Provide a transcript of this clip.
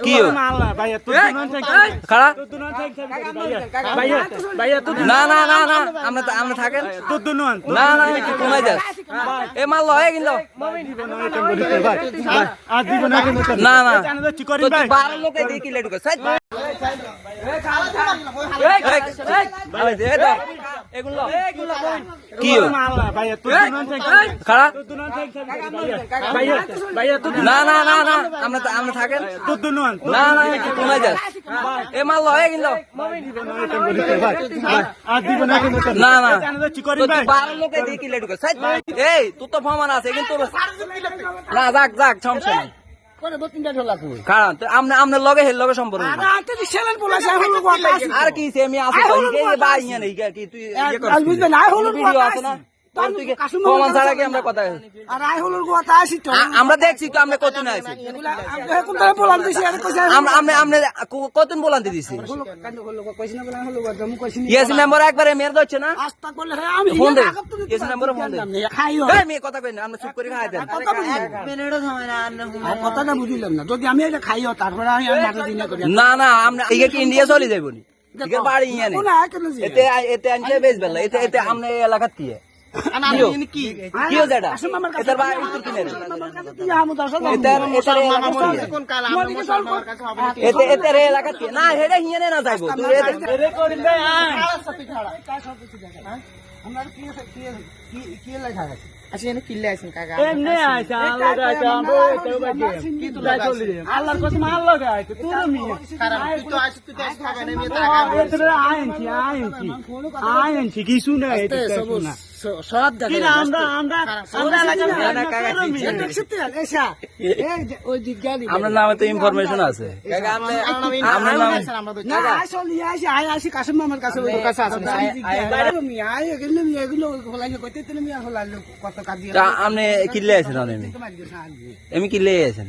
কি না না না না আমরা থাকেন না না কমাই যাস এ মাল লয় কিন্তু না না 12 লোকে দিয়ে কি লেট করে কি না না না না আমরা থাকেন না না কমাই যাস এ মাল লয় কিন্তু না না 12 লোকে দিয়ে কি লেট করে এই তুই তো ফমান আছে কিন্তু না যাক যাক সমস্যা নেই কারণ আপনার লগে হের লগে সম্পর্ক আর কি আমি আসি তুই ভিডিও আছে না আমরা দেখছি তো আমরা কত না আছি কতদিন বলান দিছি ইয়াসিন মেম্বার একবারে মেয়ের ধরছে না ফোন দে ইয়াসিন মেম্বার ফোন দে মেয়ে কথা কই না আমরা চুপ করে খাই দেন কথাটা বুঝলাম না যদি আমি এটা খাইও তারপরে না না আমরা কি ইন্ডিয়া চলে যাইব নি বাড়ি ইয়া নেই এতে এতে আনতে বেশ বেলা এতে এতে আমরা এলাকাত কি কিছু না আপনার নামে তো ইনফরমেশন আছে আপনি কিনলে আছেন এমনি কিনলে আছেন